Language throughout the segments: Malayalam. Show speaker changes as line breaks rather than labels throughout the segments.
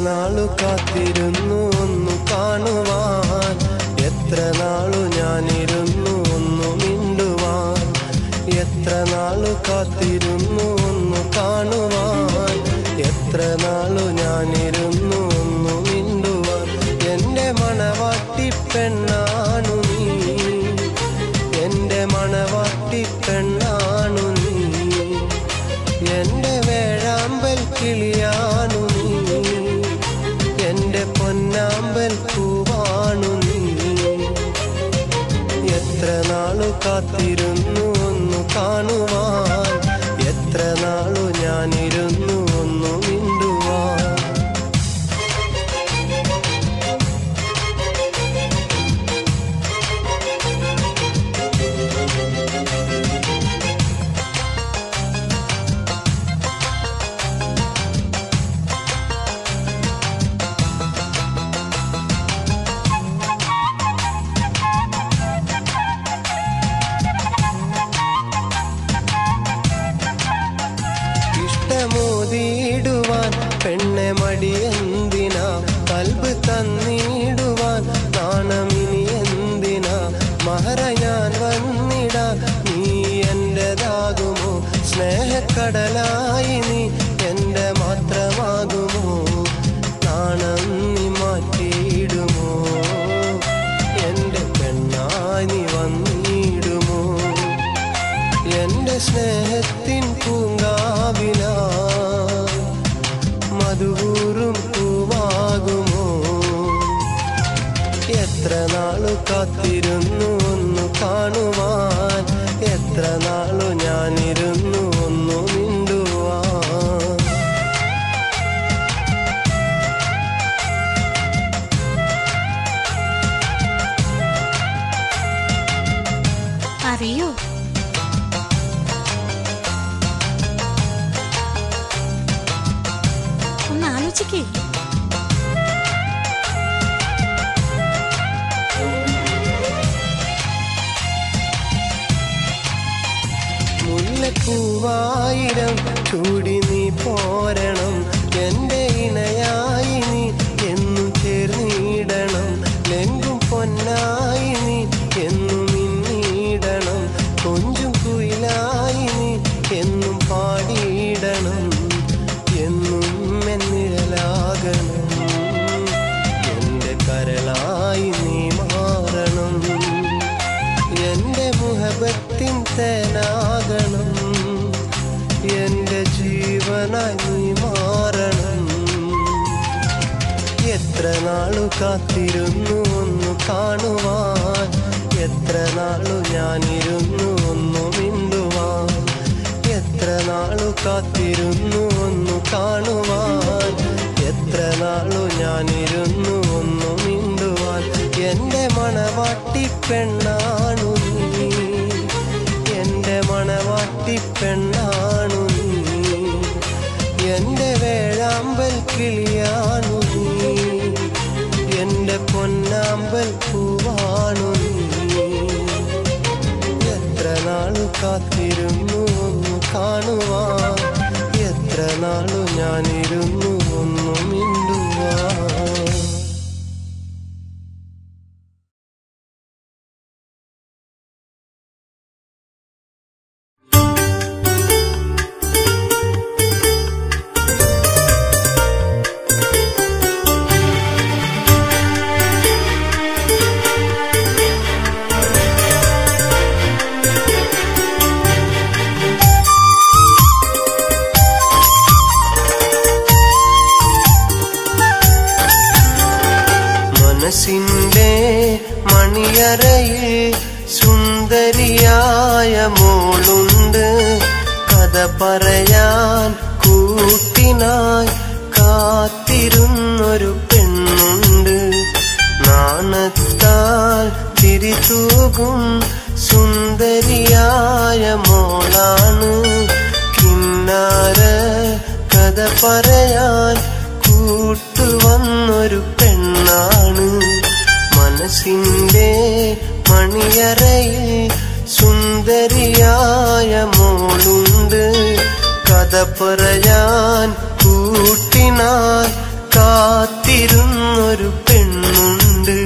നാളു കാത്തിരുന്നു ഒന്നു കാണുവാൻ, എത്ര നാളു ഞാനിരുന്നു ഒന്നു മിണ്ടുവാൻ. എത്ര നാളു കാത്തിരുന്നു ഒന്നു കാണുവാൻ, എത്ര നാളു ഞാനിരുന്നു ഒന്നു മിണ്ടുവാൻ. എൻ്റെ മണവാട്ടി പെണ്ണാണു നീ, എൻ്റെ മണവാട്ടി പെണ്ണാണു നീ, എൻ്റെ വേഴാമ്പൽ കിളിയാണു നീ, എൻ്റെ പൊന്നാമ്പൽ പൂവാണു നീ. എത്ര നാളു കാത്തിരുന്നു ഒന്നു കാണുവാൻ, എത്ര നാളു ഞാനിരുന്നു ഒന്നു മിണ്ടുവാൻ. ഇഷ്ടമോതിടുവാൻ പെണ്ണെ മടിയെന്തിനാ, കൽബ് തന്നിടുവാൻ നാണമിനി എന്തിനാ. മഹറ ഞാൻ വന്നിടാ, നീ എൻ്റെതാകുമോ, സ്നേഹക്കടലായി നീ എൻ്റെ മാത്രമാകുമോ. നാണം നീ മാറ്റിയിടുമോ, എൻ്റെ പെണ്ണായി നീ വന്നിടുമോ. എൻ്റെ സ്നേഹത്തിൻ പൂങ്കാവില മധുകൂറും പൂവാകുമോ. എത്ര നാളു കാത്തിരുന്നു ഒന്നു കാണുവാൻ, എത്ര നാളു ഞാനിരുന്നു ഒന്നു മിണ്ടുവാൻ.
അറിയോ, ഒന്ന് ആലോചിക്കേ.
മുല്ലപ്പൂവായിരം ചൂടി നീ പോരണം, എൻ്റെ ഇണയായി നീ എന്നും ചേർന്നിടണം. ലെങ്കും പൊന്നായി നീ എന്നും മിന്നിടണം, കൊഞ്ചും കുയിലായി നീ എന്നും പാടിയിടണം. എന്നും എന്നിഴലാകണം, എൻ്റെ കരളായി നീ മാറണം. എൻ്റെ മുഹബത്തിൻ തേനാകണം, എൻ്റെ ജീവനായി നീ മാറണം. എത്ര നാളു കാത്തിരുന്നു ഒന്നു കാണുവാൻ, എത്ര നാളു ഞാനിരുന്നു ഒന്നു മിണ്ടുവാൻ. എത്ര നാളു കാത്തിരുന്നു ഒന്നു കാണുവാൻ, എത്ര നാളു ഞാനിരുന്നു ഒന്നു മിണ്ടുവാൻ. എൻ്റെ മണവാട്ടി പെണ്ണാണു നീ, എൻ്റെ മണവാട്ടി പെണ്ണാണു നീ, എൻ്റെ വേഴാമ്പൽ കിളിയാണു നീ, എൻ്റെ പൊന്നാമ്പൽ പൂവാണു നീ. എത്ര നാളു കാത്തിരുന്നു ഒന്നു കാണുവാൻ, എത്ര നാളു ഞാനിരുന്നു ഒന്നു മിണ്ടുവാൻ. മനസ്സിൻ്റെ മണിയറയിൽ സുന്ദരിയായ മോളുണ്ട്, കഥ പറയാൻ കൂട്ടിനായി കാത്തിരുന്നൊരു പെണ്ണുണ്ട്. നാണത്താൽ തിരിതൂകും സുന്ദരിയായ മോളാണ്, കിന്നാര കഥ പറയാൻ കൂട്ടുവന്നൊരു പെണ്ണാണ്. മനസ്സിൻ്റെ മണിയറയിൽ സുന്ദരിയായ മോളുണ്ട്, കഥ പറയാൻ കൂട്ടിനായി കാത്തിരുന്നൊരു പെണ്ണുണ്ട്.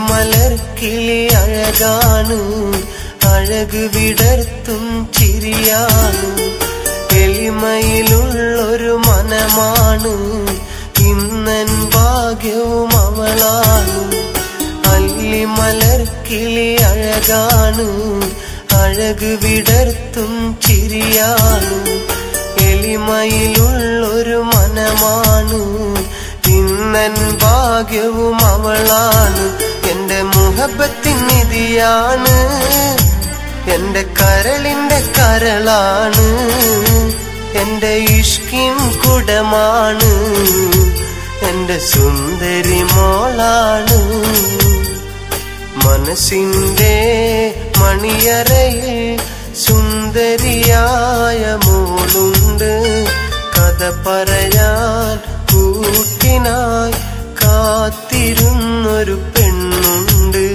മലർക്കിളി അഴകാണ്, അഴക് വിടർത്തും ചിരിയാണ്, എളിമയിലുള്ളൊരു മനമാണ്, ഇന്നൻ ഭാഗ്യവും അവളാണ്. അല്ലി മലർക്കിളി അഴകാണ്, അഴക് വിടർത്തും ചിരിയാണ്, എളിമയിലുള്ളൊരു മനമാണ്, ഇന്നൻ ഭാഗ്യവും അവളാണ്. എന്റെ മുഹബത്തിൻ നിധിയാണ്, എന്റെ കരളിന്റെ കരളാണ്, എന്റെ ഇഷ്കിൻ കുടമാണ്, എന്റെ സുന്ദരി മോളാണ്. മനസ്സിന്റെ മണിയറയിൽ സുന്ദരിയായ മോളുണ്ട്, കഥ പറയാൻ കൂട്ടിനായി കാത്തിരുന്നൊരു പെണ്ണുണ്ട്.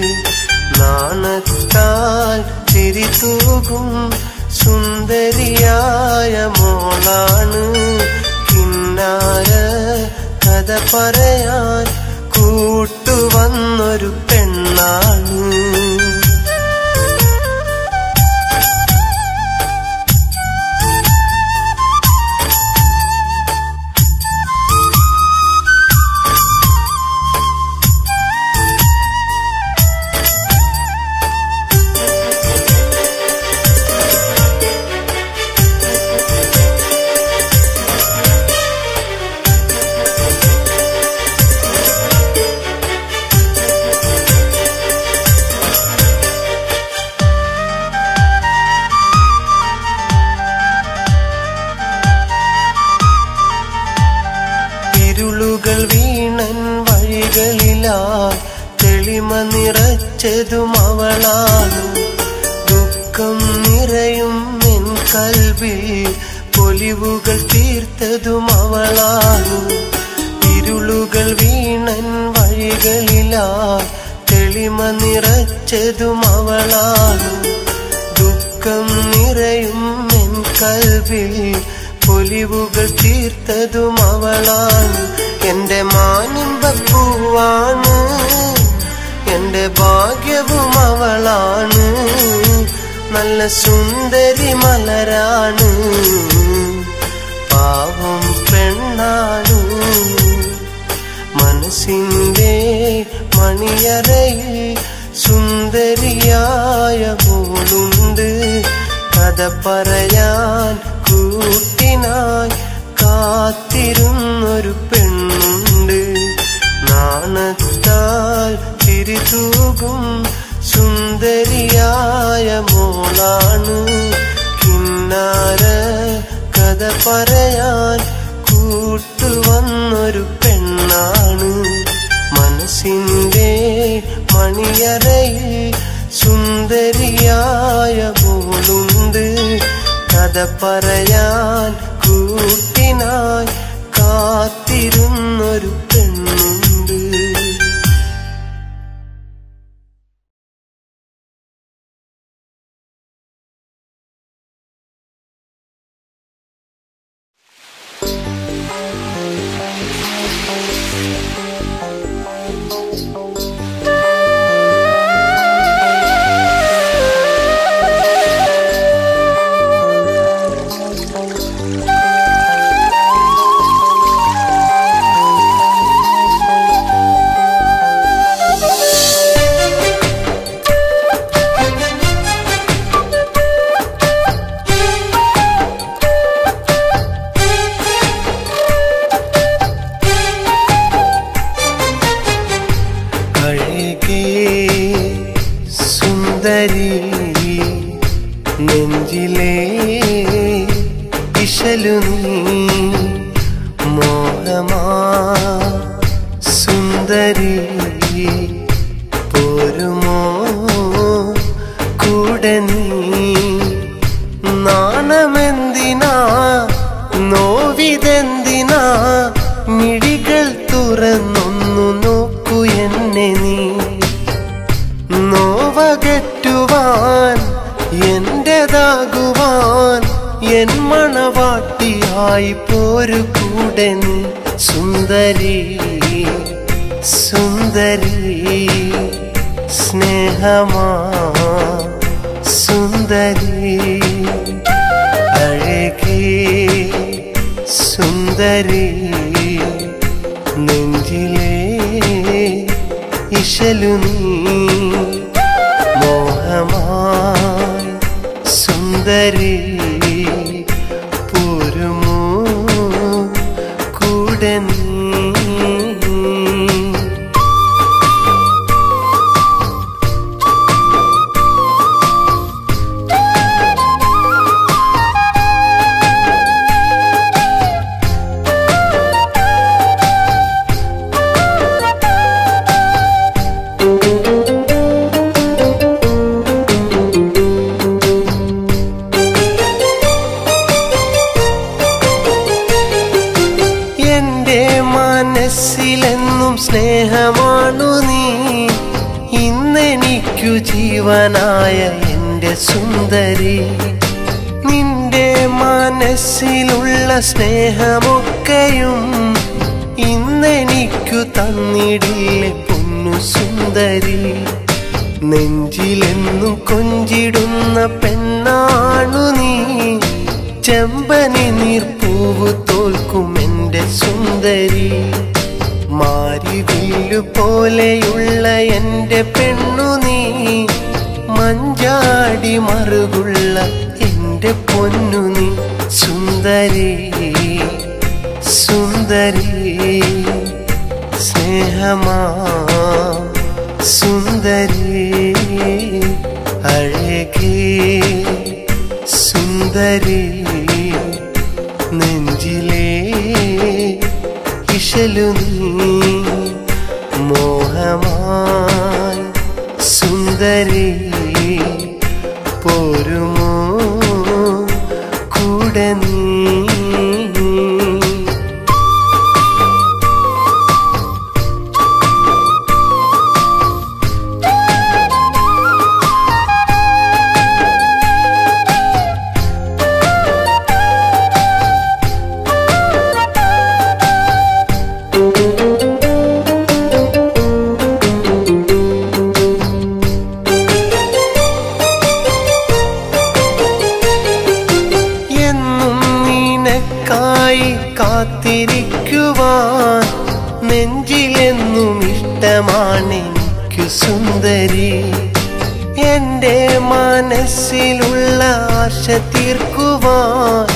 നാണത്താൽ ചിരി തൂകും സുന്ദരിയായ മോളാണ്, കിന്നാര കഥ പറയാൻ കൂട്ടുവന്നൊരു പെണ്ണാണ്. ഇരുളുകൾ വീണൻ വഴികളിലായി തെളിമ നിറച്ചതും അവളാണ്, ദുഃഖം നിറയും എൻ കൽബിൽ പൊലിവുകൾ തീർത്തതും അവളാണ്. ഇരുളുകൾ വീണൻ വഴികളിലായി തെളിമ നിറച്ചതും അവളാണ്, ദുഃഖം നിറയും എൻ കൽബിൽ പൊലിവുകൾ തീർത്തതും അവളാണ്. എന്റെ മാനിമ്പപ്പൂവാണ്, എന്റെ ഭാഗ്യവും അവളാണ്, നല്ല സുന്ദരി മലരാണ്, പാവം പെണ്ണാണ്. മനസ്സിന്റെ മണിയറയിൽ സുന്ദരിയായ മോളുണ്ട്, കഥ പറയാൻ കൂട്ടിനായി കാത്തിരുന്നൊരു പെണ്ണുണ്ട്. നാണത്താൽ ചിരി തൂകും സുന്ദരിയായ മോളാണ്, കിന്നാര കഥ പറയാൻ കൂട്ടുവന്നൊരു പെണ്ണാണ്. മനസ്സിന്റെ മണിയറയിൽ സുന്ദരിയായ മോളുണ്ട്, കഥ പറയാൻ കൂട്ടിനായി കാത്തിരുന്നൊരു പെണ്ണുണ്ട്. നെഞ്ചിലേ ഇശലു നീ മോഹമാ സുന്ദരി പോരുമോ കൂടെ നീ നാണമെന്തിനാ നോവിതെന്തിനാ മിഴികൾ തുറന്നൊന്നു നോക്കൂ എന്നെ നീ നോവകറ്റുവാൻ എന്റേതാകുവാൻ എൻ മണവാട്ടിയായി പോരു കൂടെ നീ സുന്ദരി സുന്ദരി സ്നേഹമാ സുന്ദരി അഴകേ സുന്ദരി നെഞ്ചിലേ ഇശലു നീ മോഹമായി സുന്ദരി പോരുമോ കൂടെ നീ മനസ്സിലെന്നും സ്നേഹമാണു നീ ഇന്നെനിക്കു ജീവനായ എൻ്റെ സുന്ദരി നിന്റെ മനസ്സിലുള്ള സ്നേഹമൊക്കെയും ഇന്നെനിക്കു തന്നിടില്ലേ പൊന്നു സുന്ദരി നെഞ്ചിലെന്നും കൊഞ്ചിടുന്ന പെണ്ണാണു നീ ചെമ്പനി നീർപ്പൂവ് തോൽക്കും എൻ്റെ സുന്ദരി മാരിവില്ലു പോലെയുള്ള എൻ്റെ പെണ്ണു നീ മഞ്ചാടി മറുകുള്ള എൻ്റെ പൊന്നു നീ സുന്ദരി സുന്ദരി സ്നേഹമാ സുന്ദരി അഴകേ സുന്ദരി നെഞ്ചിലേ ഇശലു നീ മോഹമായി സുന്ദരി പോരുമോ കൂടെ നീ കാത്തിരിക്കുവാൻ നെഞ്ചിലെന്നും ഇഷ്ടമാണെനിക്കു സുന്ദരി എൻ്റെ മനസ്സിലുള്ള ആശ തീർക്കുവാൻ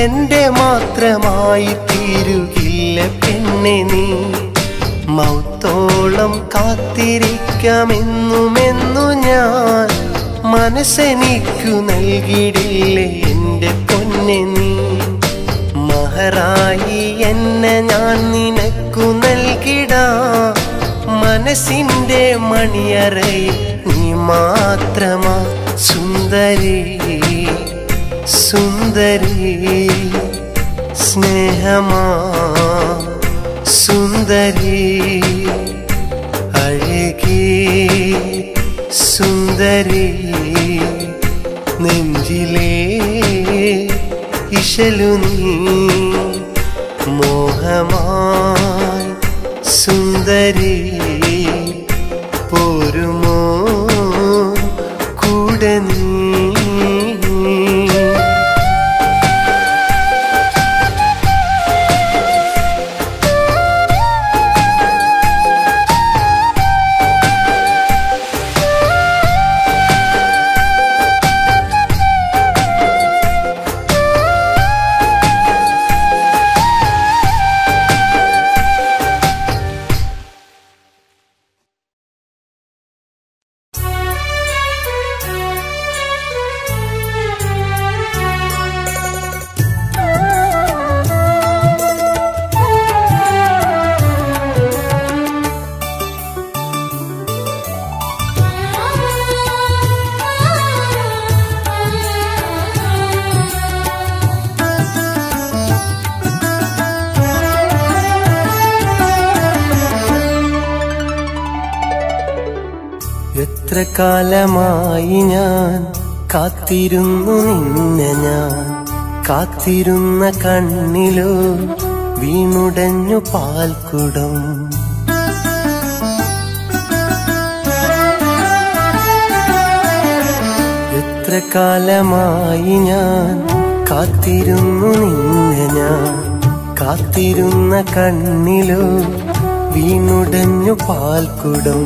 എൻ്റെ മാത്രമായി തീരുകില്ല പെണ്ണെ നീ മൗത്തോളം കാത്തിരിക്കാമെന്നുമെന്നു ഞാൻ മനസ്സെനിക്കു നൽകിയിടില്ലേ എൻ്റെ പൊന്നെ നീ മഹറായി എന്നെ ഞാൻ നിനക്കു നൽകിടാം മനസ്സിൻ്റെ മണിയറയിൽ നീ മാത്രമാ സുന്ദരി സുന്ദരി സ്നേഹമാ സുന്ദരി അഴകേ സുന്ദരി നെഞ്ചിലേ ഇശലു നീ മോഹമായി സുന്ദരി പോരുമോ കൂടെ നീ എത്ര കാലമായി ഞാൻ കാത്തിരുന്നു നിന്നെ ഞാൻ കാത്തിരുന്ന കണ്ണിലോ വീണുടഞ്ഞു പാൽക്കുടം എത്ര കാലമായി ഞാൻ കാത്തിരുന്നു നിന്നെ ഞാൻ കാത്തിരുന്ന കണ്ണിലോ വീണുടഞ്ഞു പാൽക്കുടം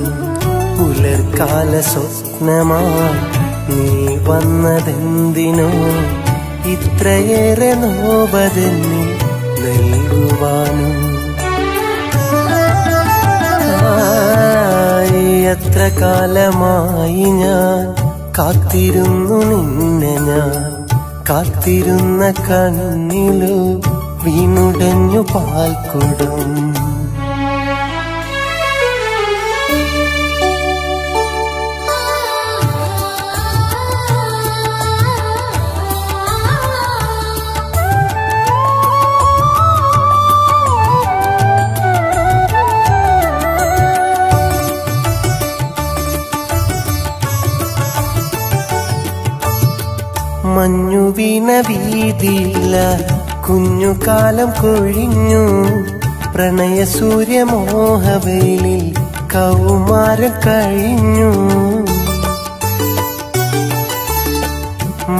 പുലർക്കാല സ്വപ്നമായി നീ വന്നതെന്തിനോ ഇത്രയേറെ നോവതെന്നിൽ നൽകുവാനും എത്ര കാലമായി ഞാൻ കാത്തിരുന്നു നിന്നെ ഞാൻ കാത്തിരുന്ന കണ്ണിലോ വീണുടഞ്ഞു പാൽക്കുടം മഞ്ഞു വീണ വീതിയില്ല കുഞ്ഞുകാലം കൊഴിഞ്ഞു പ്രണയ സൂര്യമോഹവെയിലിൽ കൗമാരം കഴിഞ്ഞു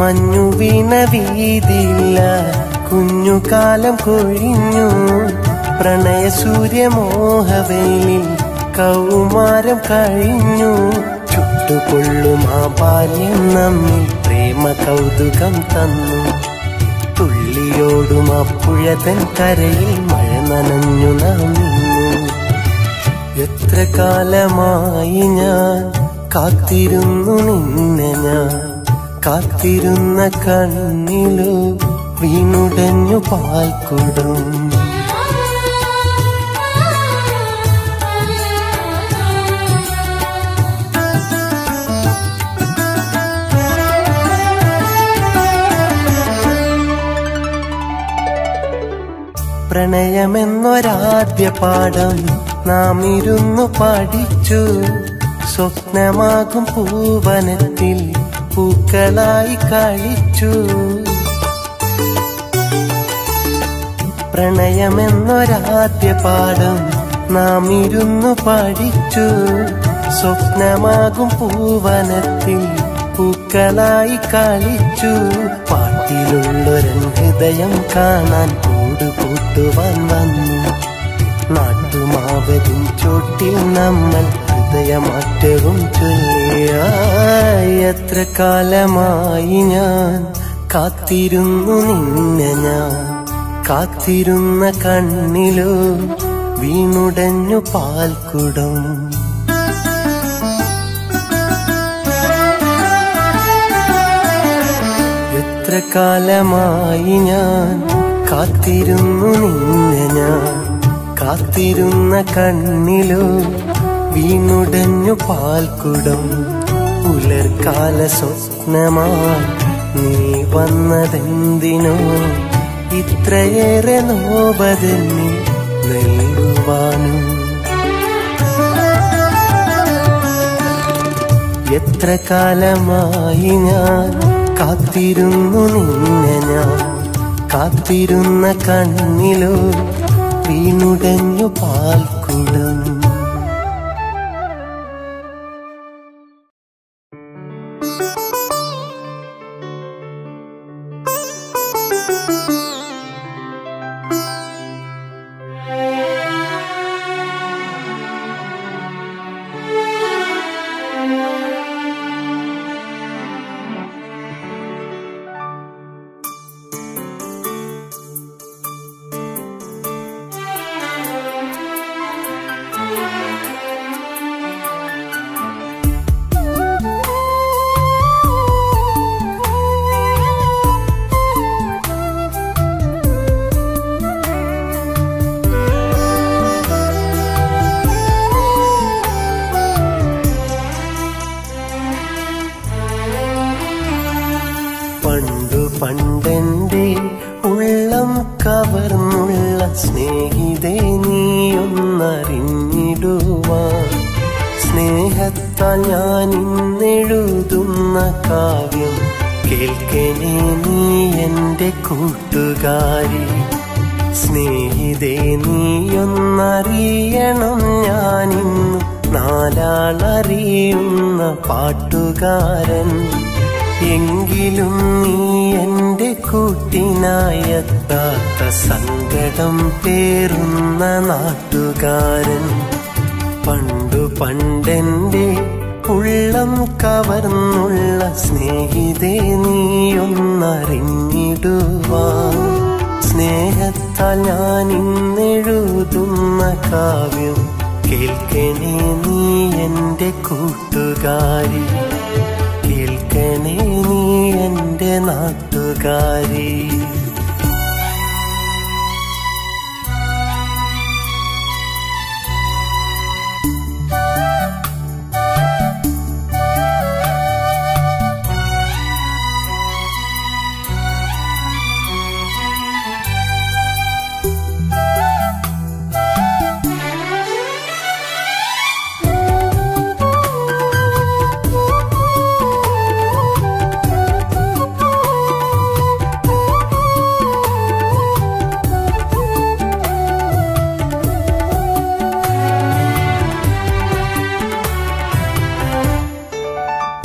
മഞ്ഞു വീണ വീതിയില്ല കുഞ്ഞുകാലം കൊഴിഞ്ഞു പ്രണയ സൂര്യമോഹവെയിലിൽ കൗമാരം കഴിഞ്ഞു ചുട്ടുകൊള്ളും ആ ബാല്യം നമ്മിൽ പ്രേമ കൗതുകം തന്നു തുള്ളിയോടും ആ പുഴതൻ കരയിൽ മഴ നനഞ്ഞു നാം നിന്നു എത്ര കാലമായി ഞാൻ കാത്തിരുന്നു നിന്നെ ഞാൻ കാത്തിരുന്ന കണ്ണിലോ വീണുടഞ്ഞു പാൽക്കുടം പ്രണയമെന്നൊരാദ്യ പാഠം നാം ഇരുന്നു പഠിച്ചു സ്വപ്നമാകും പൂവനത്തിൽ പൂക്കളായി കളിച്ചു പ്രണയമെന്നൊരാദ്യ പാഠം നാം ഇരുന്നു പഠിച്ചു സ്വപ്നമാകും പൂവനത്തിൽ പൂക്കളായി കളിച്ചു പാട്ടിലുള്ളൊരൻ ഹൃദയം കാണാൻ കൂട്ടുവാൻ വന്നു നാട്ടുമാവതിൻ ചോട്ടിൽ നമ്മൾ ഹൃദയമാറ്റവും ചൊല്ലിയ എത്ര കാലമായി ഞാൻ കാത്തിരുന്നു നിന്നെ ഞാൻ കാത്തിരുന്ന കണ്ണിലോ വീണുടഞ്ഞു പാൽക്കുടം എത്ര കാലമായി ഞാൻ കാത്തിരുന്നു നിന്നെ ഞാൻ കാത്തിരുന്ന കണ്ണിലോ വീണുടഞ്ഞു പാൽക്കുടം പുലർക്കാല സ്വപ്നമായി നീ വന്നതെന്തിനോ ഇത്രയേറെ നോവതെന്നിൽ നൽകുവാനും എത്ര കാലമായി ഞാൻ കാത്തിരുന്നു നിന്നെ ഞാൻ കാത്തിരുന്ന കണ്ണിലോ വീണുടഞ്ഞു പാൽക്കുടം പണ്ടെന്റെ ഉള്ളം കവർന്നുള്ള സ്നേഹിതേ നീയൊന്നറിഞ്ഞിടുവാൻ സ്നേഹത്താൽ ഞാൻ ഇന്നെഴുതുന്ന കാവ്യം കേൾക്കണേ നീ എൻ്റെ കൂട്ടുകാരി. സ്നേഹിതേ നീയൊന്നറിയണം, ഞാനിന്നു നാലാളറിയുന്ന പാട്ടുകാരൻ. എങ്കിലും നീ എൻ്റെ കൂട്ടിനായെത്താത്ത സങ്കടം പേറുന്ന നാട്ടുകാരൻ. പണ്ടു പണ്ടെൻ്റെ ഉള്ളം കവർന്നുള്ള സ്നേഹിതേ നീയൊന്നറിഞ്ഞിടുവാൻ. സ്നേഹത്താൽ ഞാൻ ഇന്നെഴുതുന്ന കാവ്യം കേൾക്കണേ നീ എൻ്റെ കൂട്ടുകാരി. കേൾക്കണേ നീ എൻ്റെ നാട്ടുകാരി.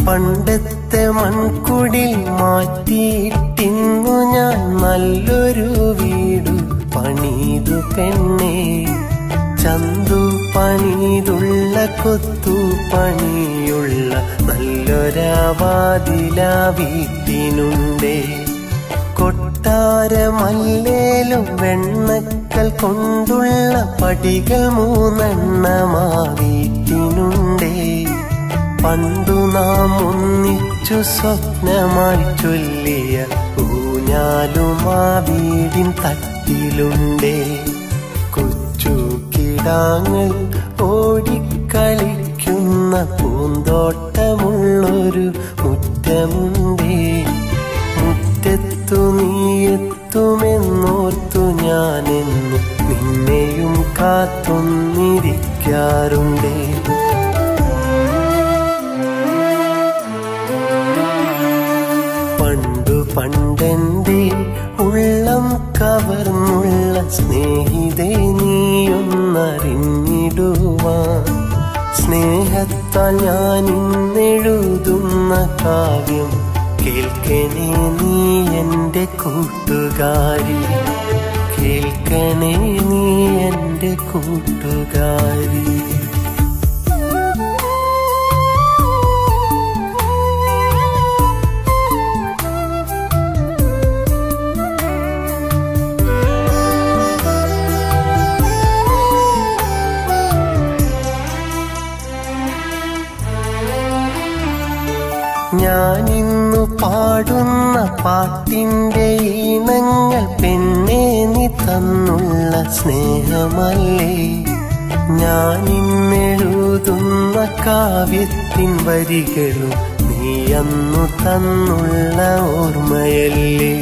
പണ്ടത്തെ മൺകുടിൽ മാറ്റിയിട്ടിന്നു ഞാൻ നല്ലൊരു വീടു പണിതു പെണ്ണേ. ചന്തു പണിതുള്ള കൊത്തു പണിയുള്ള നല്ലൊരാവാതില വീട്ടിനുണ്ടേ. കൊട്ടാരമല്ലേലും വെണ്ണക്കൽ കൊണ്ടുള്ള പടികൾ 3 എണ്ണമാ വീട്ടിനുണ്ടേ. പണ്ടു നാം ഒന്നിച്ചു സ്വപ്നമായി ചൊല്ലിയ ഊഞ്ഞാലുമാ വീടിൻ തട്ടിലുണ്ടേ. കൊച്ചു കിടാങ്ങൾ ഓടിക്കളിക്കുന്ന പൂന്തോട്ടമുള്ളൊരു മുറ്റമുണ്ടേ. മുറ്റത്തു നീയെത്തുമെന്നോർത്തു ഞാനെന്നു നിന്നെയും കാത്തൊന്നിരിക്കാറുണ്ടേ. പണ്ടെൻ്റെ ഉള്ളം കവർന്നുള്ള സ്നേഹിതേ നീയൊന്നറിഞ്ഞിടുവാൻ. സ്നേഹത്താൽ ഞാൻ ഇന്നെഴുതുന്ന കാവ്യം കേൾക്കണേ നീ എൻ്റെ കൂട്ടുകാരി. കേൾക്കണേ നീ എൻ്റെ കൂട്ടുകാരി. ഞാനിന്നു പാടുന്ന പാട്ടിൻ്റെ ഈണങ്ങൾ പെണ്ണേ നീ തന്നുള്ള സ്നേഹമല്ലേ. ഞാനിന്നെഴുതുന്ന കാവ്യത്തിൻ വരികളും നീ അന്നു തന്നുള്ള ഓർമ്മയല്ലേ.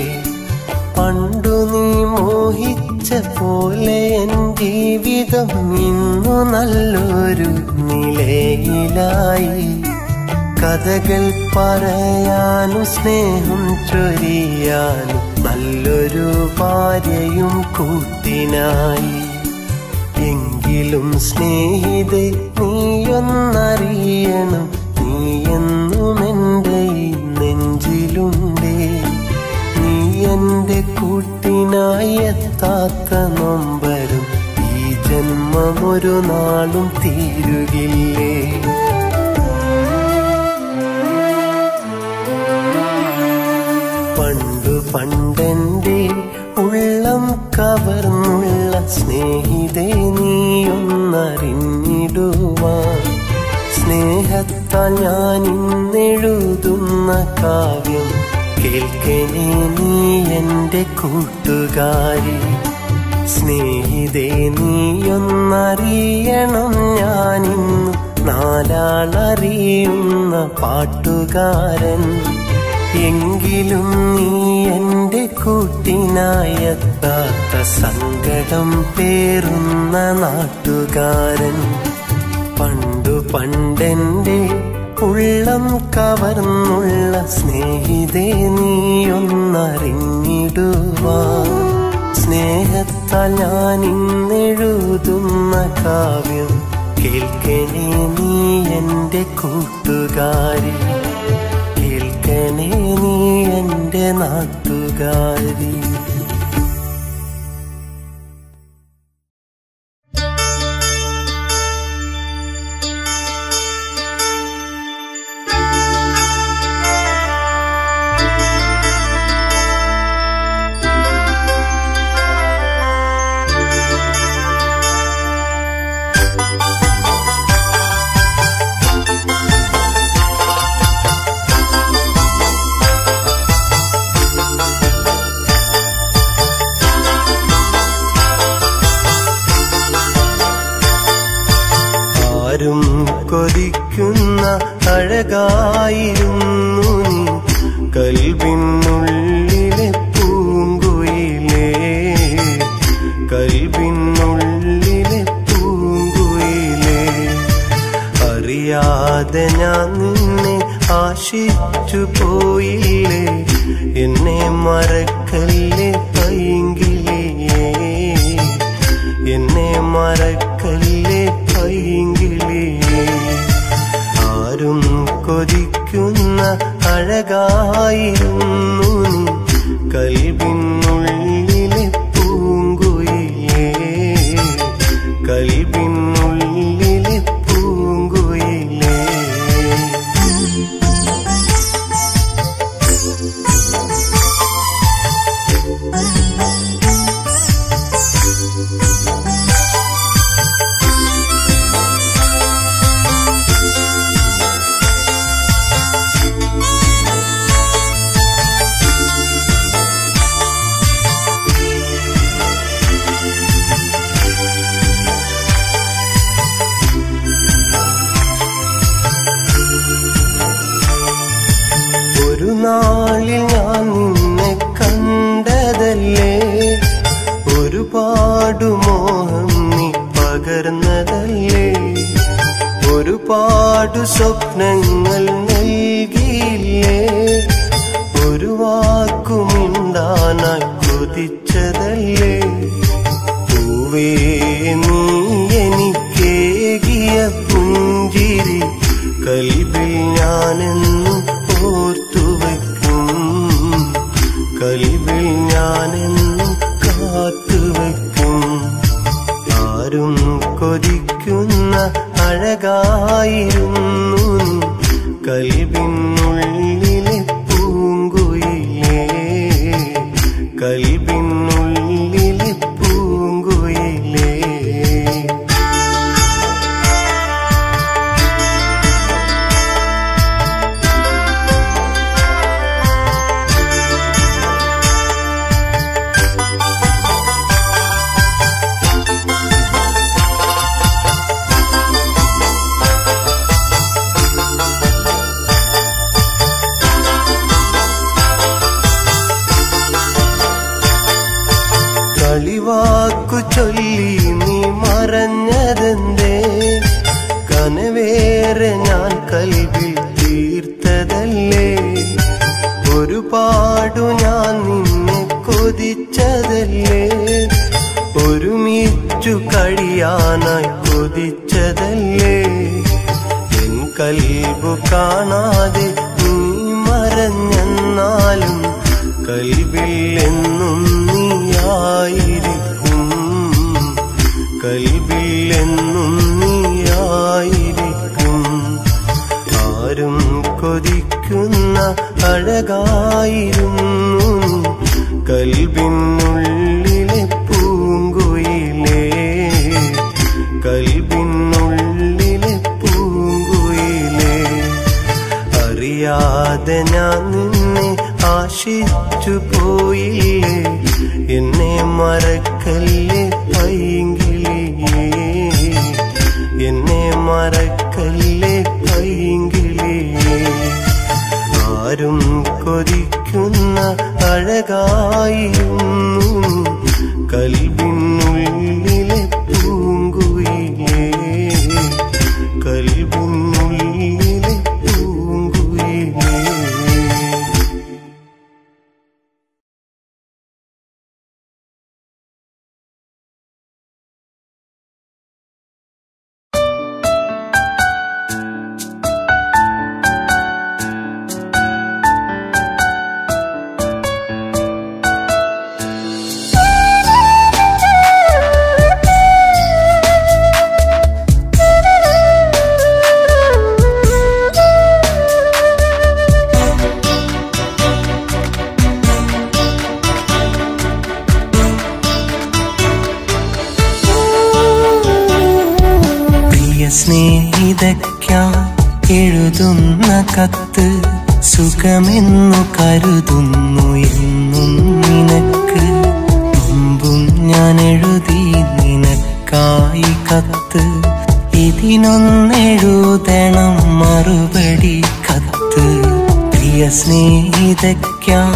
പണ്ടു നീ മോഹിച്ച പോലെ എൻ ജീവിതം ഇന്നു നല്ലൊരു നിലയിലായി. കഥകൾ പറയാനും സ്നേഹം ചൊരിയാനും നല്ലൊരു ഭാര്യയും കൂട്ടിനായി. എങ്കിലും സ്നേഹിതേ നീയൊന്നറിയണം, നീ എന്നും എൻ്റെ നെഞ്ചിലുണ്ടേ. നീ എൻ്റെ കൂട്ടിനായി എത്താത്ത നൊമ്പരം ഈ ജന്മം ഒരു നാളും തീരുകില്ലേ. പണ്ടു പണ്ടെൻ്റെ ഉള്ളം കവർന്നുള്ള സ്നേഹിതേ നീയൊന്നറിഞ്ഞിടുവാൻ. സ്നേഹത്താൽ ഞാൻ ഇന്നെഴുതുന്ന കാവ്യം കേൾക്കണേ നീ എൻ്റെ കൂട്ടുകാരി. സ്നേഹിതേ നീയൊന്നറിയണം, ഞാനിന്നു നാലാളറിയുന്ന പാട്ടുകാരൻ. എങ്കിലും നീ എൻ്റെ കൂട്ടിനായെത്താത്ത സങ്കടം പേറുന്ന നാട്ടുകാരൻ. പണ്ടു പണ്ടെന്റെ ഉള്ളം കവർന്നുള്ള സ്നേഹിതേ നീയൊന്നറിഞ്ഞിടുവാൻ സ്നേഹത്താൽ ഞാൻ ഇന്നെഴുതുന്ന കാവ്യം കേൾക്കണേ നീ എൻ്റെ കൂട്ടുകാരി, കേൾക്കണേ നീ എൻ്റെ നാട്ടുകാരി. ആരും കൊതിക്കുന്ന അഴകായിരുന്നു നീ, കൽബിനുള്ളിലെ പൂങ്കുയിലേ, കൽബിനുള്ളിലെ പൂങ്കുയിലേ. അറിയാതെ ഞാൻ നിന്നെ ആശിച്ചു പോയില്ലേ, എന്നെ മറക്കല്ലേ പൈങ്കിളിയേ, എന്നെ മറക്കല്ലേ പൈങ്കിളിയേ. ആരും കൊതിക്കുന്ന അഴകായിരുന്നു നീ, കൽബിനുള്ളിലെ പൂങ്കുയിലേ, കൽബിനുള്ളിലെ പൂങ്കുയിലേ. ഒരു നാളിൽ ഞാൻ നിന്നെ കണ്ടതല്ലേ, ഒരുപാടു മോഹം നീ പകർന്നതല്ലേ, ഒരുപാടു സ്വപ്നങ്ങൾ നൽകിയില്ലേ, ഒരു വാക്കുമിണ്ടാനായി കൊതിച്ചതല്ലേ. പൂവേ നീ എനിക്കേകിയ പുഞ്ചിരി കൽബിൽ ഞാനെന്നും ഓർത്തുവയ്ക്കും, കൽബിൽ ഞാനെന്നും കാത്തുവയ്ക്കും. ആരും കൊതിക്കുന്ന അഴകായിരുന്നു നീ, കൽബിനുള്ളിലെ പൂങ്കുയിലേ, കൽബിനുള്ളിലെ പൂങ്കുയിലേ. കളിവാക്കു ചൊല്ലി നീ മറഞ്ഞതെന്തേ, കനവേറെ ഞാൻ കൽബിൽ തീർത്തതല്ലേ, ഒരുപാടു ഞാൻ നിന്നെ കൊതിച്ചതല്ലേ, ഒരുമിച്ചു കഴിയാനായി കൊതിച്ചതല്ലേ. എൻ കൽബു കാണാതെ നീ മറഞ്ഞെന്നാലും കൽബിൽ എന്നും നീയായിരിക്കും, കൽബിൽ എന്നും നീയായിരിക്കും. ആരും കൊതിക്കുന്ന അഴകായിരുന്നു നീ, കൽബിനുള്ളിലെ പൂങ്കുയിലേ, കൽബിനുള്ളിലെ പൂങ്കുയിലേ. അറിയാതെ ഞാൻ നിന്നെ ആശിച്ചു പോയില്ലേ, എന്നെ മറക്കല്ലേ പൈങ്കിളിയേ, എന്നെ മറക്കല്ലേ പൈങ്കിളിയേ. ആരും കൊതിക്കുന്ന അഴകായിരുന്നു കൽബിനുള്ളിലെ പൂങ്കുയിലേ, സ്നേഹിതയ്ക്കാൻ എഴുതുന്ന കത്ത് സുഖമെന്നു കരുതുന്നു എന്നും നിനക്ക്. മുമ്പും ഞാൻ എഴുതി നിനക്കായി കത്ത്, ഇതിനൊന്നെഴുതണം മറുപടി കത്ത്. പ്രിയ സ്നേഹിതയ്ക്കാൻ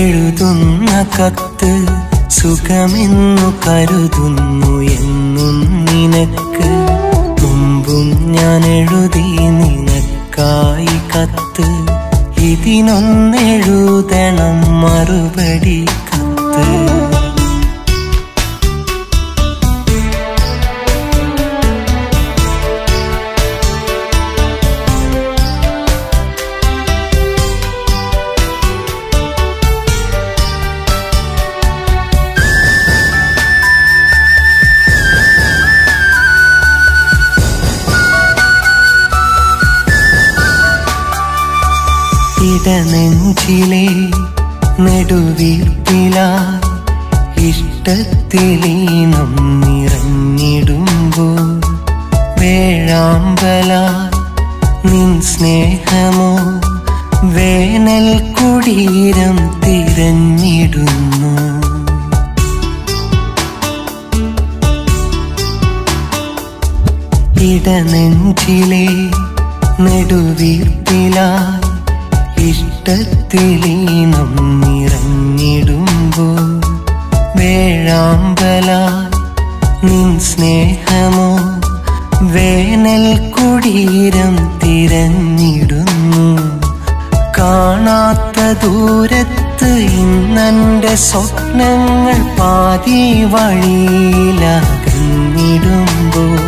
എഴുതുന്ന കത്ത് സുഖമെന്നു കരുതുന്നു എന്നും നിനക്ക്. മുമ്പും ഞാൻ എഴുതി നിനക്കായി കത്ത്, ഇതിനൊന്നെഴുതണം മറുപടി കത്ത്. ഇടനെഞ്ചിലെ നെടുവീർപ്പിലായി ഇഷ്ടത്തിലീണം നിറഞ്ഞിടുമ്പോൾ വേഴാമ്പലായി നിൻ സ്നേഹമോ വേനൽ കുടീരം തിരഞ്ഞിടുന്നു. ഇടനെഞ്ചിലെ നെടുവീർപ്പിലായി ഇഷ്ടത്തിലീണം നിറഞ്ഞിടുമ്പോൾ വേഴാമ്പലായി നിൻ സ്നേഹമോ വേനൽ കുടീരം തിരഞ്ഞിടുന്നു. കാണാത്ത ദൂരത്ത് ഇന്നെൻ്റെ സ്വപ്നങ്ങൾ പാതി വഴിയിലകന്നിടുമ്പോൾ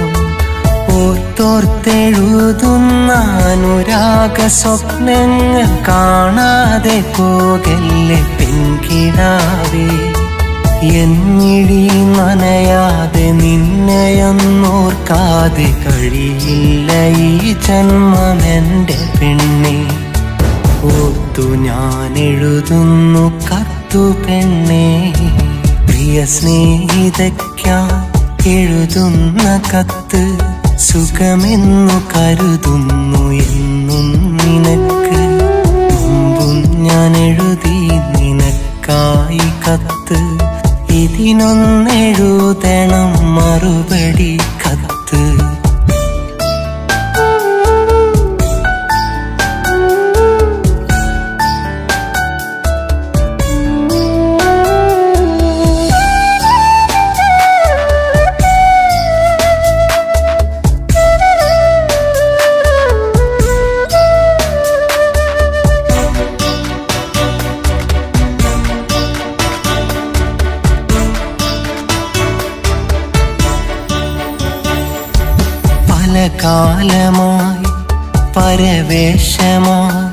ഓർത്തോർത്തെഴുതുന്ന അനുരാഗ സ്വപ്നങ്ങൾ കാണാതെ പോകല്ലേ പെൺകിടാവേ. എന്നിഴി നനയാതെ നിന്നെയൊന്നോർക്കാതെ കഴിയില്ല ഈ ജന്മമെൻ്റെ പെണ്ണെ. ഓർത്തു ഞാൻ എഴുതുന്നു കത്തു പെണ്ണെ. പ്രിയ സ്നേഹിതയ്ക്കാൻ എഴുതുന്ന കത്ത് സുഖമെന്നു കരുതുന്നു എന്നും നിനക്ക്. മുമ്പും ഞാൻ എഴുതി നിനക്കായി കത്ത്, ഇതിനൊന്നെഴുതണം മറുപടി കത്ത്. കാലമായി പരവേശമായി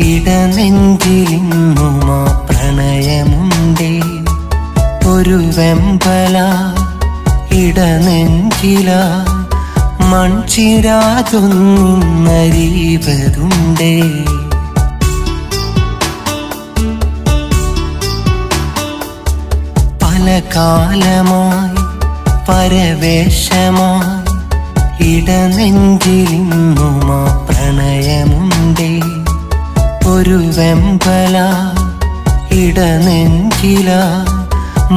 ഇടനെഞ്ചിലിന്നുമാ പ്രണയമുണ്ടേ. ഒരു വെമ്പല ഇടനെഞ്ചില മൺചിരാതൊന്നരീവതുണ്ടേ. പല കാലമായി പരവേശമായി ഇടനെഞ്ചിലിന്നുമാ പ്രണയമുണ്ടേ. ഒരു വെമ്പല ഇടനെഞ്ചില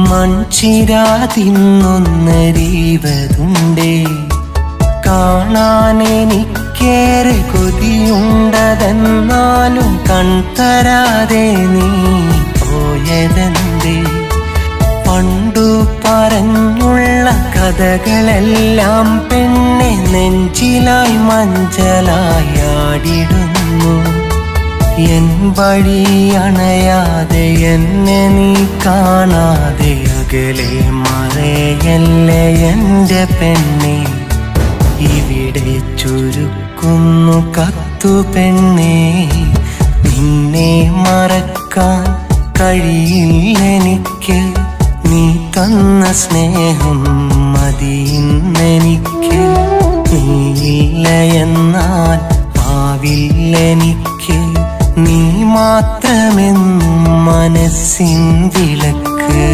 മൺചിരാതിന്നൊന്നരീവതുണ്ടേ. കാണാനെനിക്കേറെ കൊതിയുണ്ടതെന്നാലും കൺതരാതെ നീ പോയതെന്തേ. പണ്ടു പറഞ്ഞുള്ള കഥകളെല്ലാം പെണ്ണെ നെഞ്ചിലായി മഞ്ചലായി ആടിടുന്നു. എൻ വഴി അണയാതെ എന്നെ നീ കാണാതെ അകലെ മറയല്ലേ എൻ്റെ പെണ്ണെ. ഇവിടെ ചുരുക്കുന്നു കത്തു പെണ്ണെ. നിന്നെ മറക്കാൻ കഴിയില്ലെനിക്ക്. നീ തന്ന സ്നേഹം മതിയിന്നെനിക്ക്. നീയില്ല എന്നാൽ ആവില്ലെനിക്ക്. നീ മാത്രമെന്നും മനസ്സിൻ വിളക്ക്.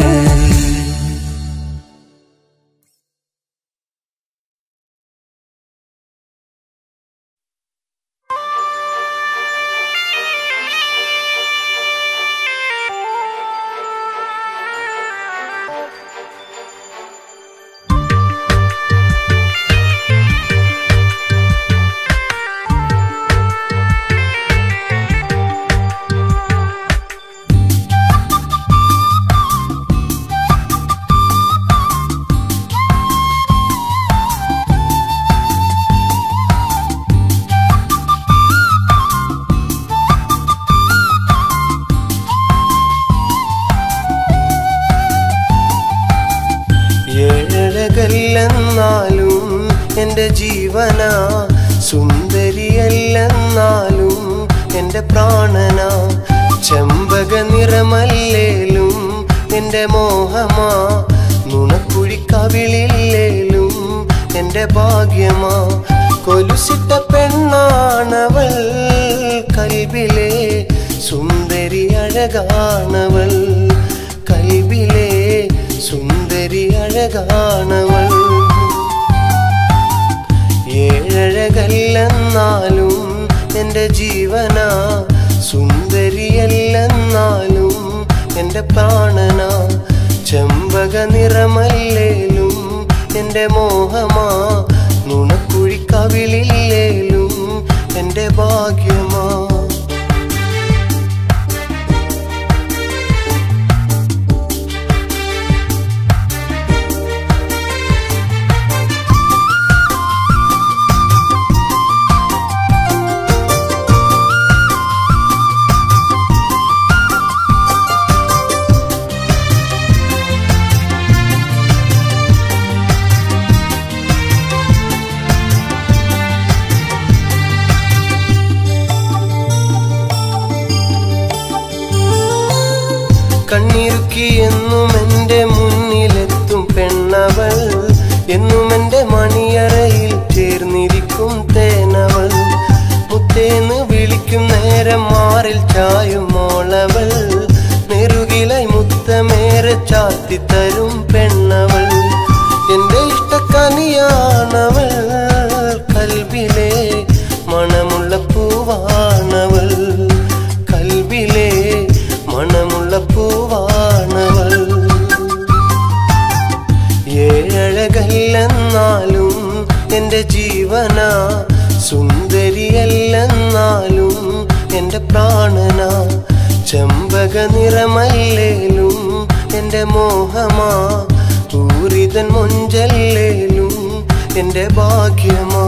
എൻ്റെ ജീവനാ, സുന്ദരിയല്ലെന്നാലും എൻ്റെ പ്രാണനാ, ചെമ്പക നിറമല്ലേലും എൻ്റെ മോഹമാ, നുണക്കുഴിക്കവിളില്ലേലും എൻ്റെ ഭാഗ്യമാ. കൊലുസിട്ട പെണ്ണാണവൾ, കൽബിലെ സുന്ദരി അഴകാണവൾ, കൽബിലെ സുന്ദരി അഴകാണവൾ. ഏഴഴകല്ലെന്നാലും എൻ്റെ ജീവനാ, സുന്ദരിയല്ലെന്നാലും എൻ്റെ പ്രാണനാ, ചെമ്പക നിറമല്ലേലും എൻ്റെ മോഹമാ, നുണക്കുഴിക്കവിളില്ലേലും എൻ്റെ ഭാഗ്യമാ. കണ്ണിറുക്കി എന്നും എൻ്റെ മുന്നിലെത്തും പെണ്ണവൾ, എന്നും എൻ്റെ മണിയറയിൽ ചേർന്നിരിക്കും തേനവൾ, മുത്തേന്ന് വിളിക്കും നേരം മാറിൽ ചായും മോളവൾ, നെറുകിലായി മുത്തമേറെ ചാത്തിത്തരും പെണ്ണവൾ. എൻ്റെ ഇഷ്ടക്കനിയാണവൾ, കൽബിലെ മണമുള്ള പൂവാണവൾ, കൽബിലെ മണമുള്ള പൂവാണവൾ. ഏഴഴകല്ലെന്നാലും എൻ്റെ ജീവനാ, സുന്ദരിയല്ലെന്നാലും എൻ്റെ പ്രാണനാ, ചെമ്പക നിറമല്ലേലും എൻ്റെ മോഹമാ, പൂരിതൻ മൊഞ്ചല്ലേലും എൻ്റെ ഭാഗ്യമാ.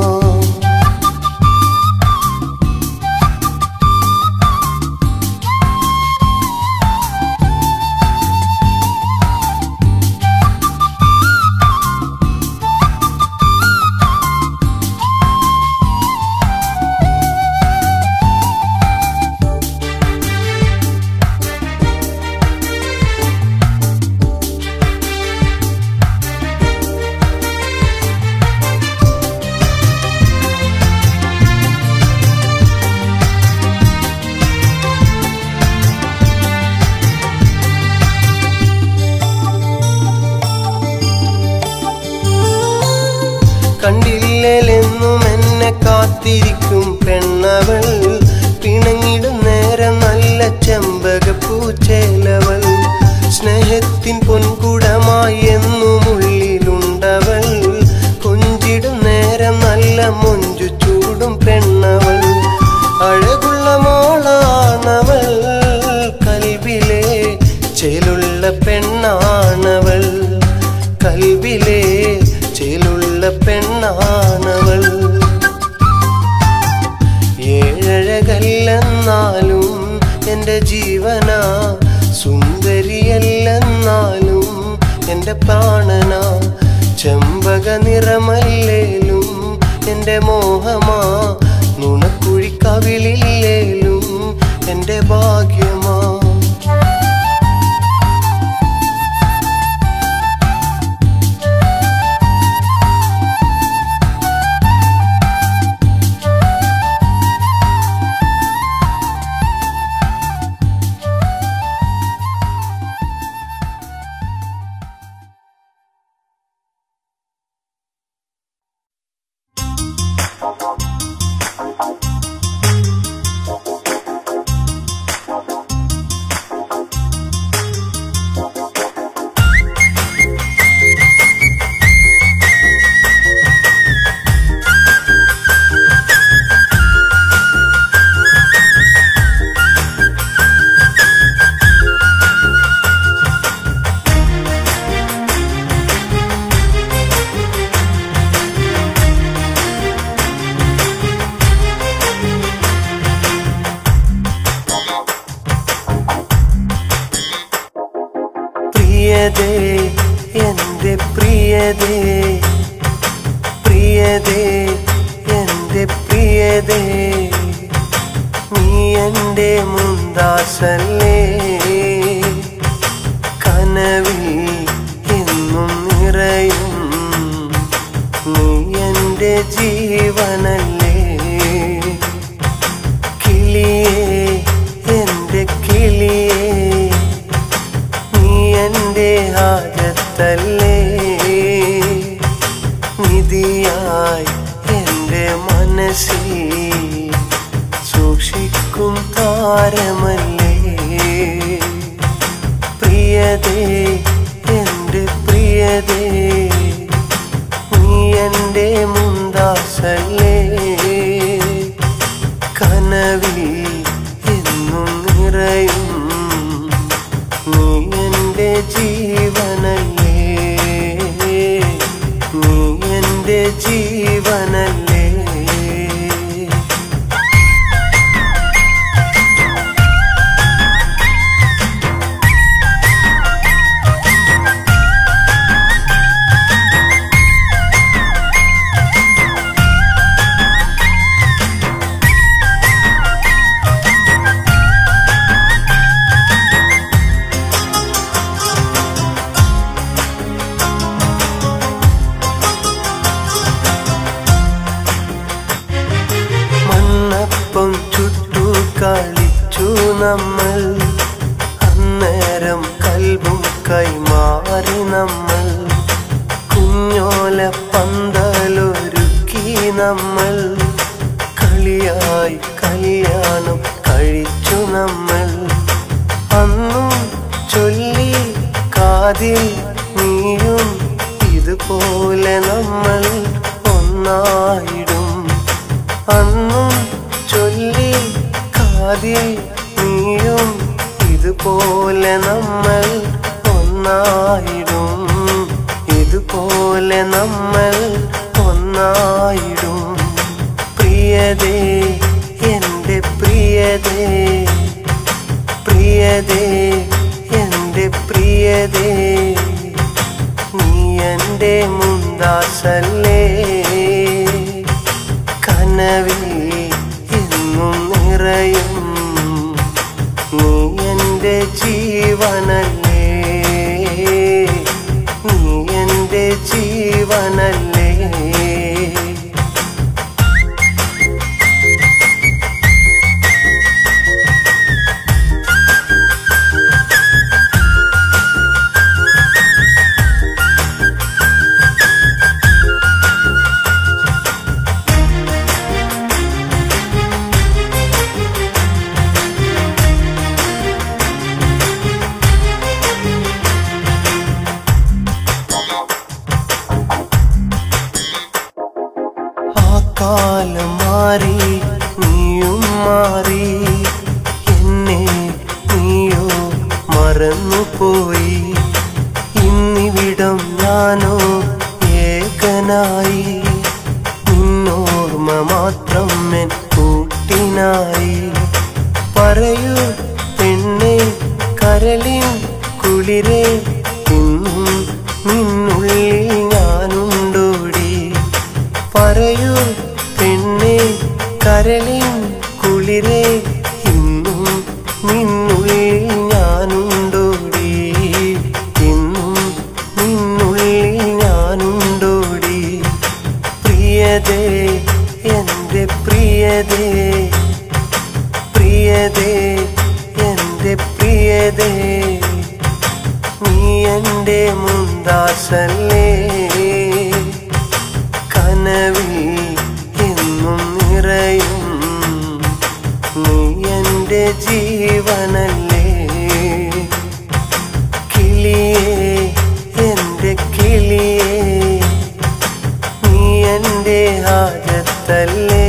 കണ്ടില്ലെന്നും എന്നെ കാത്തിരിക്കും പെണ്ണവൾ, പിണങ്ങിടും നേരം നല്ല ചെമ്പകപ്പൂച്ചേലവൾ, സ്നേഹത്തിൻ പൊൻകുടമായി എന്നും ഉള്ളിലുണ്ടവൾ, കൊഞ്ചിടും നേരം നല്ല മൊഞ്ചു ചൂടും പെണ്ണവൾ, അഴകുള്ള മോളാണവൾ, കൽബിലെ ചേലുള്ള പെണ്ണാണവൾ, കൽബിലെ ചേലുള്ള പെണ്ണാണവൾ. ഏഴഴകല്ലെന്നാലും എൻ്റെ ജീവനാ, സുന്ദരിയല്ലെന്നാലും എൻ്റെ പ്രാണനാ, ചെമ്പക നിറമല്ലേലും എൻ്റെ മോഹമാ, നുണക്കുഴിക്കവിളില്ലേലും എൻ്റെ ഭാഗ്യമാ. പ്രിയതേ, എൻ്റെ പ്രിയതേ, പ്രിയ പ്രിയതേ എൻ്റെ പ്രിയതേ നീ എൻ്റെ മുന്താസല്ലേ കനവിൽ എന്നും നിറയും നീ എൻ്റെ ജീവനല്ലേ കിളിയേ എൻ്റെ കിളിയേ നീ എൻ്റെ ഹാജത്തല്ലേ നിധിയായി എൻ്റെ മനസ്സിൽ സൂക്ഷിക്കും താരമല്ലേ പ്രിയതേ എൻ്റെ പ്രിയതേ നീ എൻ്റെ മുന്താസല്ലേ കനവിൽ എന്നും നിറയും നീ എൻ്റെ ജീവനല്ലേ നീ എൻ്റെ ജീവനല്ലേ മണ്ണപ്പം ചുട്ടു കളിച്ചു നമ്മൾ അന്നേരം കൽബും കൈമാറി നമ്മൾ കുഞ്ഞോല പന്തലൊരുക്കി നമ്മൾ കളിയായി കല്യാണം കഴിച്ചു നമ്മൾ അന്നും ചൊല്ലി കാതിൽ നീയും ഇതുപോലെ നമ്മൾ ഒന്നായിടും അന്നും ചൊല്ലി കാതിൽ നീയും ഇതുപോലെ നമ്മൾ ഒന്നായിടും ഇതുപോലെ നമ്മൾ ഒന്നായിടും പ്രിയതേ എൻ്റെ പ്രിയതേ പ്രിയതേ എൻ്റെ പ്രിയതേ നീ എൻ്റെ മുന്താസല്ലേ കനവിൽ എന്നും നിറയും നീ എൻ്റെ ജീവനല്ലേ നീ എൻ്റെ ജീവനല്ലേ കാലം മാറി നീയും മാറി എന്നെ നീയോ മറന്നുപോയി ഇന്നിവിടം ഞാനോ ഏകനായി നിന്നോർമ്മ മാത്രം എൻ കൂട്ടിനായി പറയൂ പെണ്ണെ കരളിൻ കുളിരേ ഇന്നും നിന്നുള്ളിൽ ഞാനുണ്ടോടി പറയൂ പെണ്ണെ കരളിൻ കുളിരേ ഇന്നും നിന്നുള്ളിൽ ഞാനുണ്ടോടി ഇന്നും നിന്നുള്ളിൽ ഞാനുണ്ടോടി പ്രിയതേ എൻ്റെ പ്രിയതേ പ്രിയതേ എൻ്റെ പ്രിയതേ നീ എൻ്റെ മുന്താസല്ലേ കനവിൽ എന്നും നിറയും നീ എൻ്റെ ജീവനല്ലേ കിളിയേ എൻ്റെ കിളിയേ നീ എൻ്റെ ഹാജത്തല്ലേ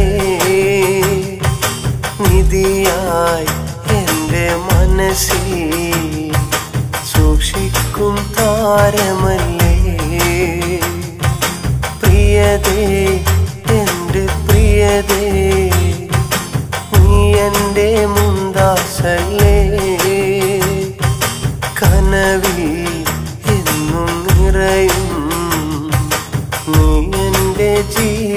നിധിയായി എൻ്റെ മനസ്സിൽ സൂക്ഷിക്കും താരമല്ലേ പ്രിയതേ എൻ്റെ പ്രിയതേ നീ എൻ്റെ മുന്താസല്ലേ കനവിൽ എന്നും നിറയും നീ എൻ്റെ ജീവൻ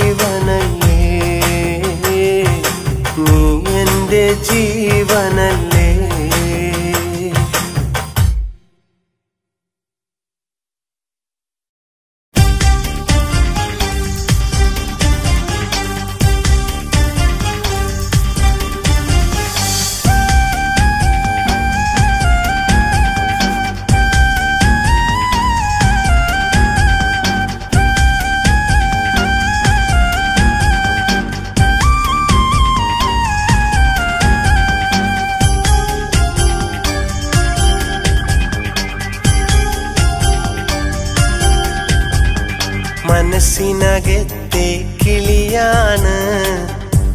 മനസ്സിനകത്തെ കിളിയാണ്,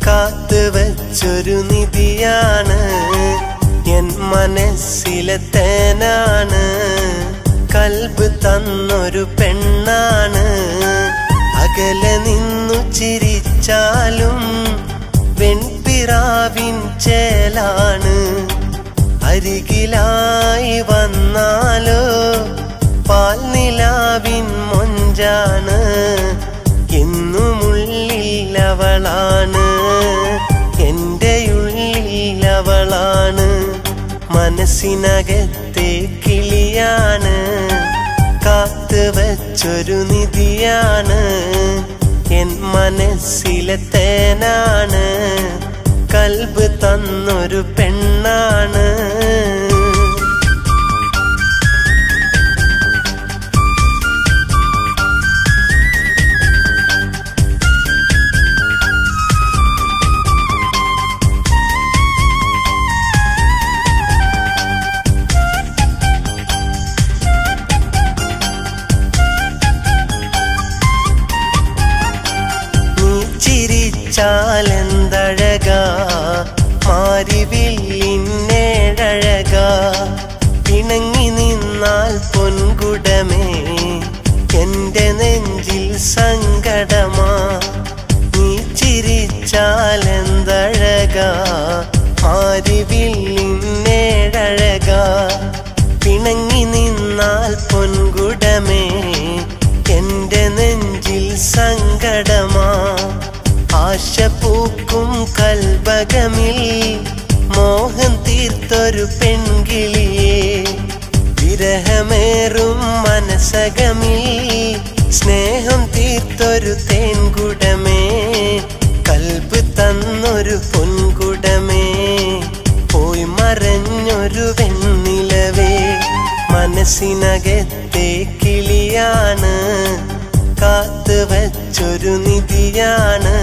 കാത്തുവച്ചൊരു നിധിയാണ്. എൻ മനസ്സിലെ തേനാണ്, കൽബ് തന്നൊരു പെണ്ണാണ്. അകലെ നിന്നു ചിരിച്ചാലും വെൺപിറാവിൻ ചേലാണ്. അരികിലായി വന്നാലോ പാൽനിലാവിൻ മൊഞ്ചാണ്. എന്നുമുള്ളിൽ അവളാണ്, എൻ്റെ ഉള്ളിൽ അവളാണ്. മനസ്സിനകത്തെ കിളിയാണ്, കാത്തുവച്ചൊരു നിധിയാണ്. എൻ മനസ്സിലെ തേനാണ്, കൽബ് തന്നൊരു പെണ്ണാണ്. ചിരിച്ചാലെന്തഴകാ മാരിവില്ലിന്നേഴഴകാ. പിണങ്ങി നിന്നാൽ പൊൻകുടമേ എൻ്റെ നെഞ്ചിൽ സങ്കടമാ. നീ ചിരിച്ചാലെന്തഴകാ മാരിവില്ലിന്നേഴഴകാ. പിണങ്ങി നിന്നാൽ പൊൻകുടമേ എൻ്റെ നെഞ്ചിൽ സങ്കടമാ. ആശ പൂക്കും കൽബകമിൽ മോഹം തീർത്തൊരു പെൺകിളിയേ. വിരഹമേറും മനസകമിൽ സ്നേഹം തീർത്തൊരു തേൻകുടമേ. കൽബ് തന്നൊരു പൊൻകുടമേ, പോയി മറഞ്ഞൊരു വെണ്ണിലവേ. മനസ്സിനകത്തെ കിളിയാണ്, കാത്തുവച്ചൊരു നിധിയാണ്.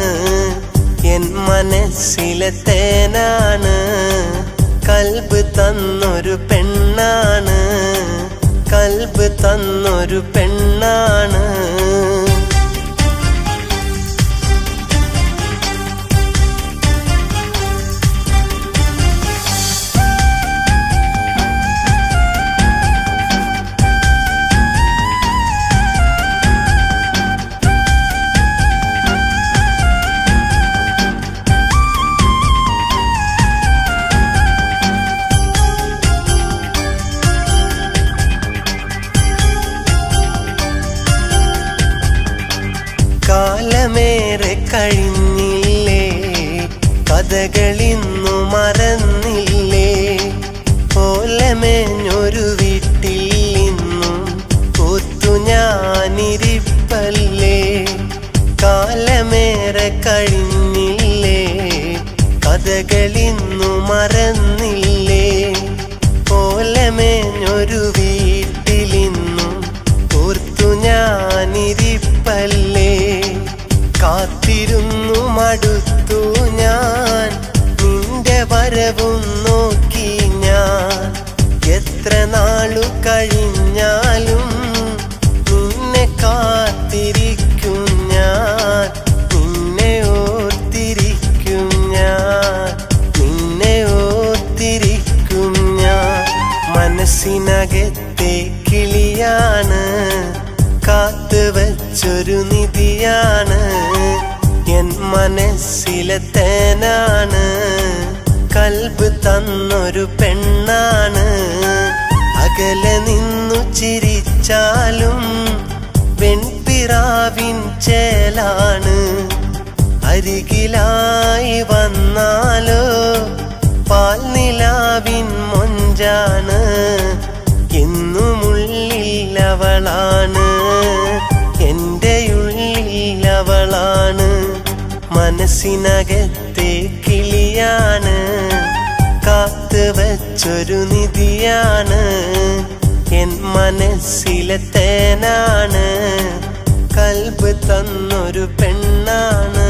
എൻ മനസ്സിലെ തേനാണ്, കൽബ് തന്നൊരു പെണ്ണാണ്. കൽബ് തന്നൊരു പെണ്ണാണ്. കാലമേറെ കഴിഞ്ഞില്ലേ, കഥകളിന്നു മറന്നില്ലേ. ഓലമേഞ്ഞൊരു വീട്ടിൽ നിന്നും ഒത്തു ഞാനിരിപ്പല്ലേ. കാലമേറെ കഴിഞ്ഞില്ലേ, കഥകളിന്നു മറന്നില്ലേ. ഓലമേഞ്ഞൊരു വീട്ടിൽ നിന്നും ഓർത്തു ഞാനിരിപ്പല്ലേ. കാത്തിരുന്നു മടുത്തു ഞാൻ, നിന്റെ വരവും നോക്കി ഞാൻ. എത്ര നാളു കഴിഞ്ഞാലും നിന്നെ കാത്തിരിക്കും ഞാൻ. നിന്നെ ഓർത്തിരിക്കും ഞാൻ, നിന്നെ ഓർത്തിരിക്കും ഞാൻ. മനസ്സിനകത്തെ കിളിയാണ്, കാത്തുവച്ചൊരു നിധിയാണ്. എൻ മനസ്സിലെ തേനാണ്, കൽബ് തന്നൊരു പെണ്ണാണ്. അകലെ നിന്നു ചിരിച്ചാലും വെൺപിറാവിൻ ചേലാണ്. അരികിലായി വന്നാലോ പാൽനിലാവിൻ മൊഞ്ചാണ്. എന്നുമുള്ളിൽ അവളാണ്, എൻ്റെ ഉള്ളിൽ അവളാണ്. മനസ്സിനകത്തെ കിളിയാണ്, കാത്തുവച്ചൊരു നിധിയാണ്. എൻ മനസ്സിലെ തേനാണ്, കൽബ് തന്നൊരു പെണ്ണാണ്.